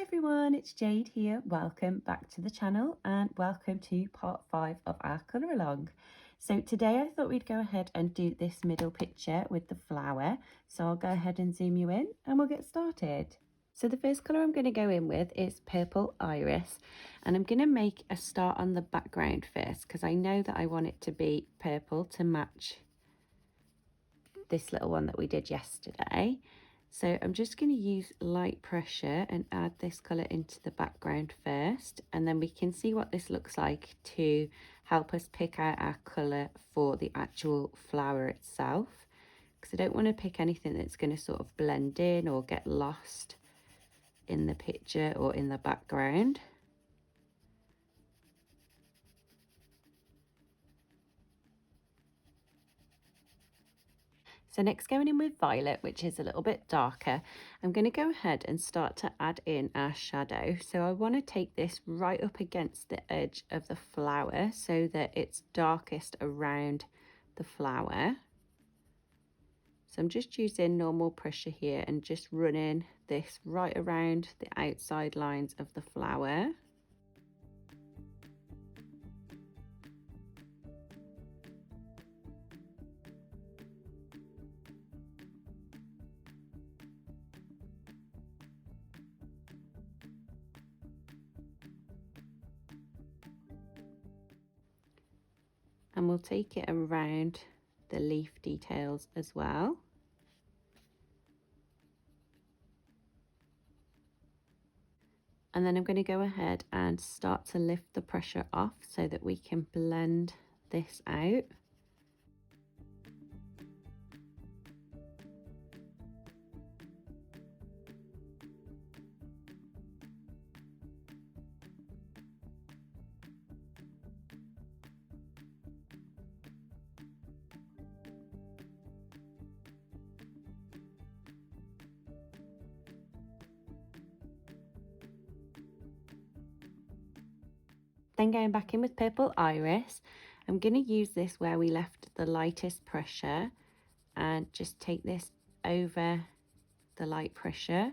Hi everyone, it's Jade here. Welcome back to the channel and welcome to part 5 of our colour along. So today I thought we'd go ahead and do this middle picture with the flower. So I'll go ahead and zoom you in and we'll get started. So the first colour I'm going to go in with is Purple Iris, and I'm going to make a start on the background first because I know that I want it to be purple to match this little one that we did yesterday. So I'm just going to use light pressure and add this colour into the background first, and then we can see what this looks like to help us pick out our colour for the actual flower itself, because I don't want to pick anything that's going to sort of blend in or get lost in the picture or in the background. So next, going in with Violet, which is a little bit darker, I'm going to go ahead and start to add in our shadow. So I want to take this right up against the edge of the flower so that it's darkest around the flower. So I'm just using normal pressure here and just running this right around the outside lines of the flower. And we'll take it around the leaf details as well. And then I'm going to go ahead and start to lift the pressure off so that we can blend this out. Then going back in with Purple Iris, I'm going to use this where we left the lightest pressure and just take this over the light pressure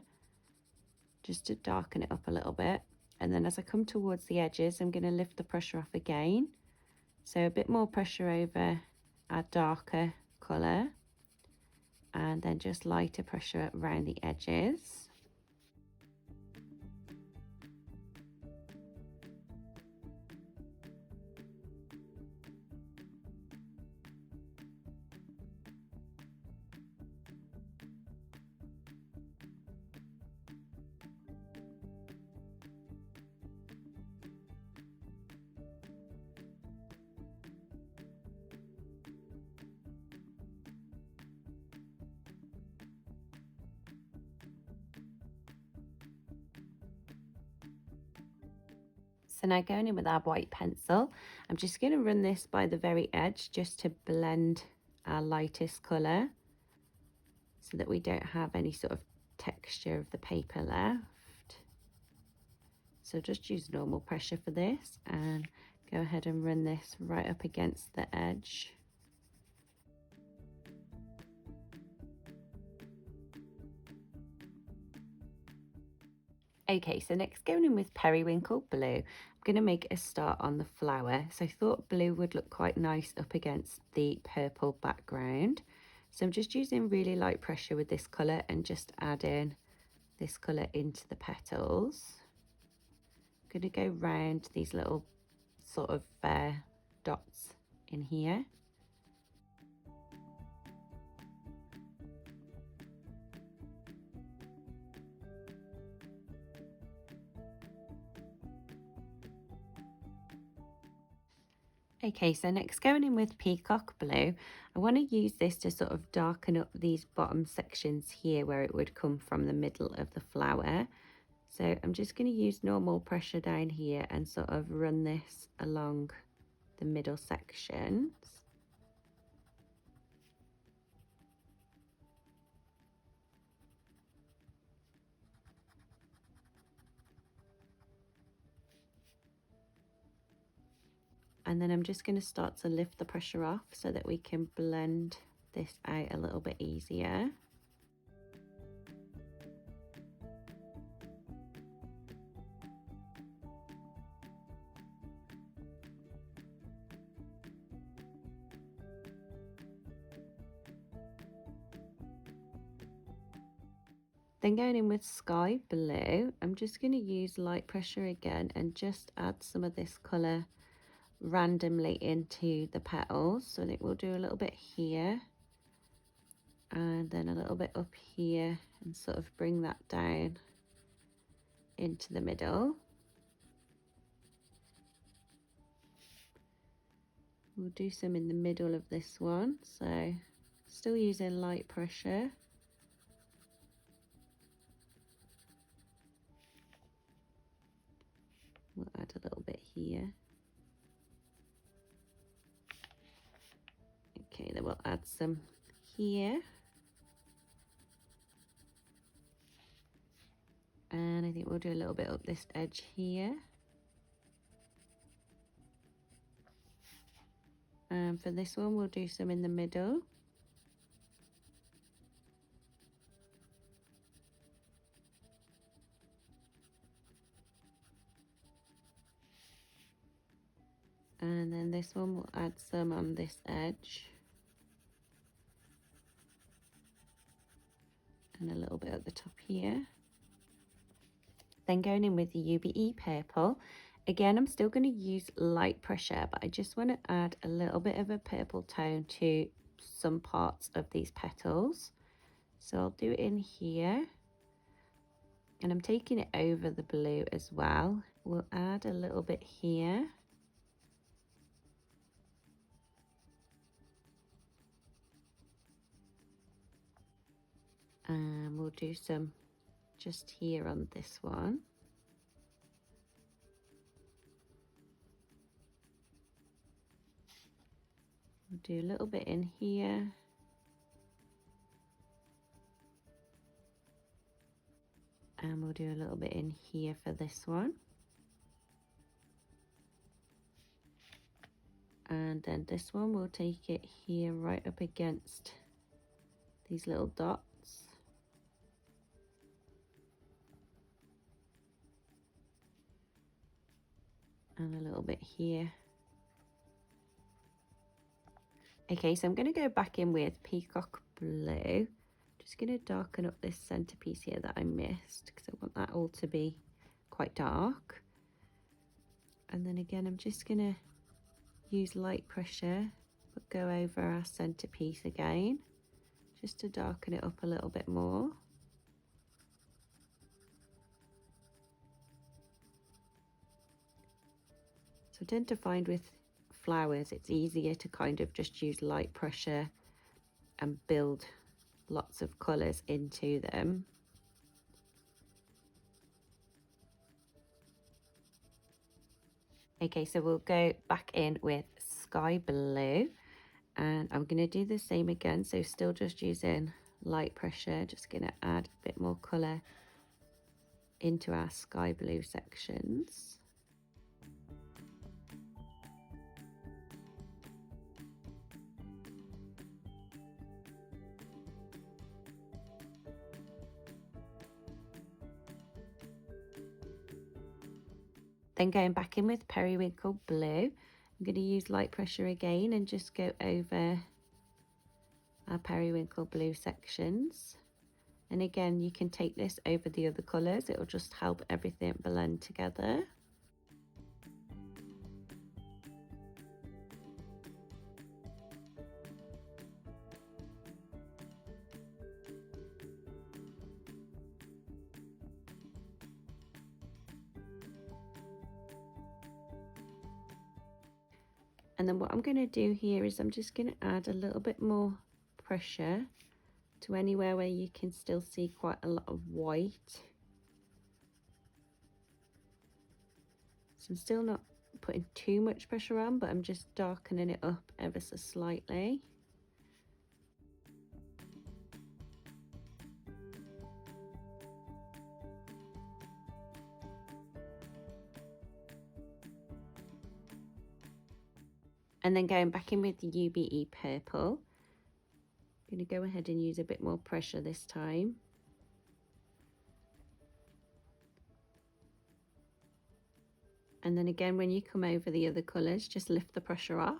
just to darken it up a little bit. And then as I come towards the edges, I'm going to lift the pressure off again. So a bit more pressure over our darker colour and then just lighter pressure around the edges. So now going in with our white pencil, I'm just going to run this by the very edge just to blend our lightest colour so that we don't have any sort of texture of the paper left. So just use normal pressure for this and go ahead and run this right up against the edge. Okay, so next going in with Periwinkle Blue, I'm going to make a start on the flower. So I thought blue would look quite nice up against the purple background. So I'm just using really light pressure with this colour and just adding this colour into the petals. I'm going to go round these little sort of dots in here. Okay, so next going in with Peacock Blue, I want to use this to sort of darken up these bottom sections here where it would come from the middle of the flower. So I'm just going to use normal pressure down here and sort of run this along the middle sections. And then I'm just going to start to lift the pressure off so that we can blend this out a little bit easier. Then going in with sky blue, I'm just going to use light pressure again and just add some of this colour randomly into the petals. So it will do a little bit here and then a little bit up here and sort of bring that down into the middle. We'll do some in the middle of this one, so still using light pressure. We'll add a little bit here. Okay, then we'll add some here. And I think we'll do a little bit up this edge here. And for this one, we'll do some in the middle. And then this one, we'll add some on this edge. And a little bit at the top here. Then going in with the UBE purple. Again, I'm still going to use light pressure, but I just want to add a little bit of a purple tone to some parts of these petals. So I'll do it in here. And I'm taking it over the blue as well. We'll add a little bit here. And we'll do some just here on this one. We'll do a little bit in here. And we'll do a little bit in here for this one. And then this one, we'll take it here right up against these little dots. And a little bit here. Okay, so I'm going to go back in with peacock blue. Just going to darken up this centerpiece here that I missed because I want that all to be quite dark. And then again, I'm just going to use light pressure, but go over our centerpiece again, just to darken it up a little bit more. So I tend to find with flowers, it's easier to kind of just use light pressure and build lots of colours into them. Okay, so we'll go back in with sky blue and I'm going to do the same again. So still just using light pressure, just going to add a bit more colour into our sky blue sections. Then going back in with periwinkle blue, I'm going to use light pressure again and just go over our periwinkle blue sections. And again, you can take this over the other colours, it will just help everything blend together. And then what I'm going to do here is I'm just going to add a little bit more pressure to anywhere where you can still see quite a lot of white. So I'm still not putting too much pressure on, but I'm just darkening it up ever so slightly. And then going back in with the UBE purple, I'm going to go ahead and use a bit more pressure this time. And then again, when you come over the other colours, just lift the pressure off.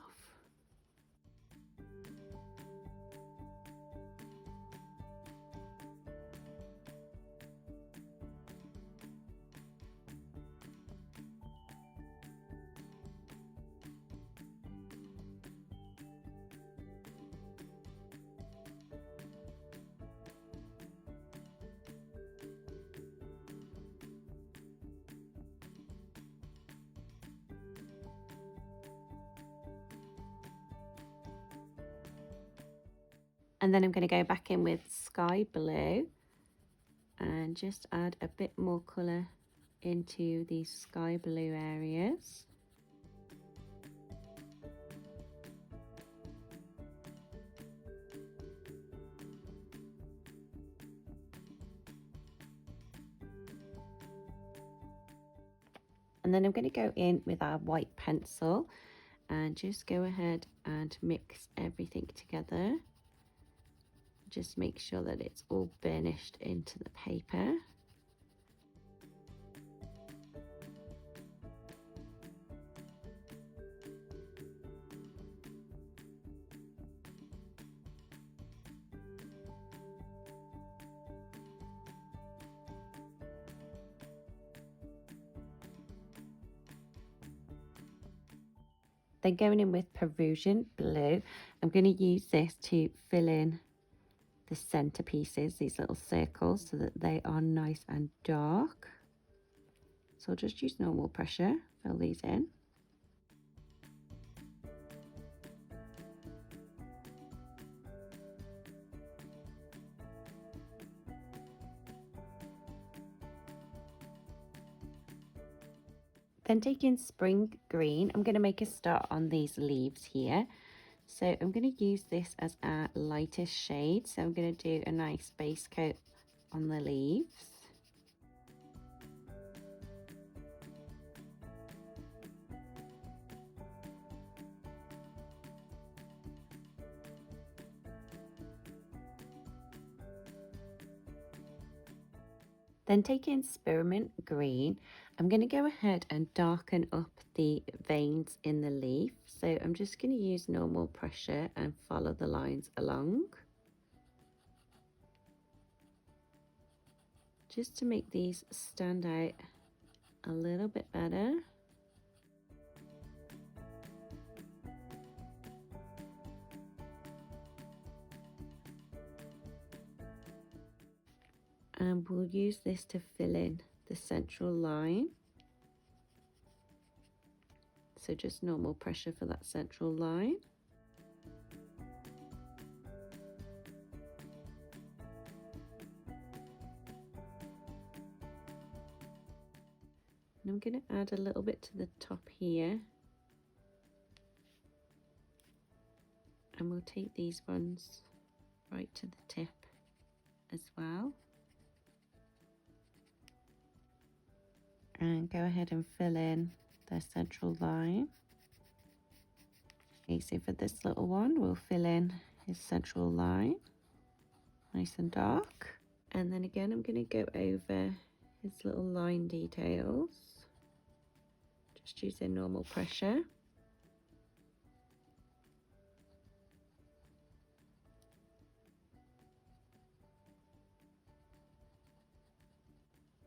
And then I'm going to go back in with sky blue and just add a bit more colour into these sky blue areas. And then I'm going to go in with our white pencil and just go ahead and mix everything together. Just make sure that it's all burnished into the paper. Then going in with Peruvian blue, I'm going to use this to fill in the center pieces, these little circles, so that they are nice and dark. So I'll just use normal pressure, fill these in. Then taking spring green, I'm going to make a start on these leaves here. So I'm going to use this as our lightest shade. So I'm going to do a nice base coat on the leaves. Then taking spearmint green, I'm going to go ahead and darken up the veins in the leaf. So I'm just going to use normal pressure and follow the lines along, just to make these stand out a little bit better. And we'll use this to fill in the central line. So just normal pressure for that central line. And I'm going to add a little bit to the top here. And we'll take these ones right to the tip as well. And go ahead and fill in the central line. Okay, so for this little one, we'll fill in his central line, nice and dark. And then again, I'm going to go over his little line details, just using normal pressure.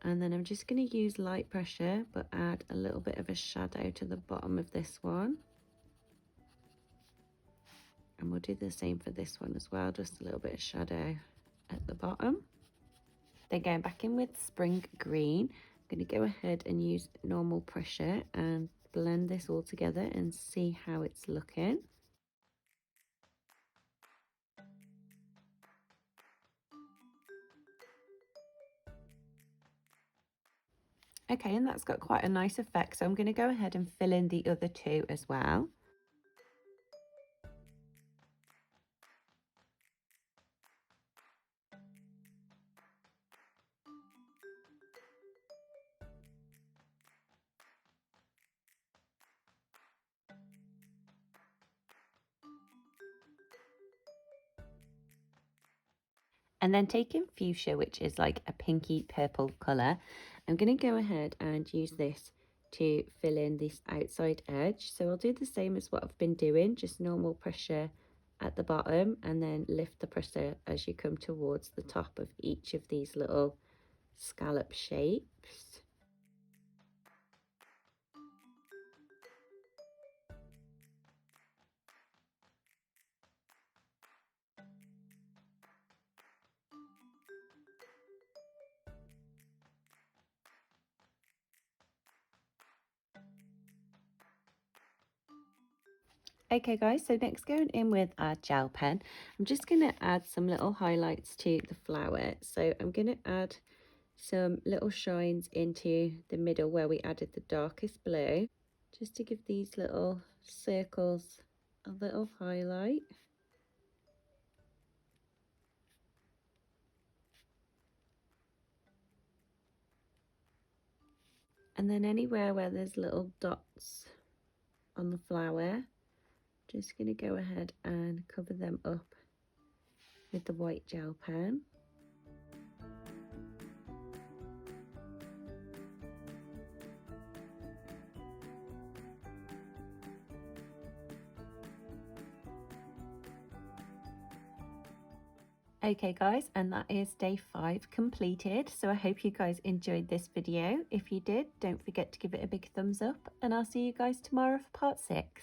And then I'm just going to use light pressure, but add a little bit of a shadow to the bottom of this one. And we'll do the same for this one as well, just a little bit of shadow at the bottom. Then going back in with spring green, I'm going to go ahead and use normal pressure and blend this all together and see how it's looking. Okay, and that's got quite a nice effect, so I'm going to go ahead and fill in the other two as well. And then taking fuchsia, which is like a pinky purple colour, I'm going to go ahead and use this to fill in this outside edge. So I'll do the same as what I've been doing, just normal pressure at the bottom and then lift the pressure as you come towards the top of each of these little scallop shapes. Okay guys, so next going in with our gel pen, I'm just going to add some little highlights to the flower. So I'm going to add some little shines into the middle where we added the darkest blue, just to give these little circles a little highlight. And then anywhere where there's little dots on the flower, just going to go ahead and cover them up with the white gel pen. Okay guys, and that is day 5 completed. So I hope you guys enjoyed this video. If you did, don't forget to give it a big thumbs up, and I'll see you guys tomorrow for part 6.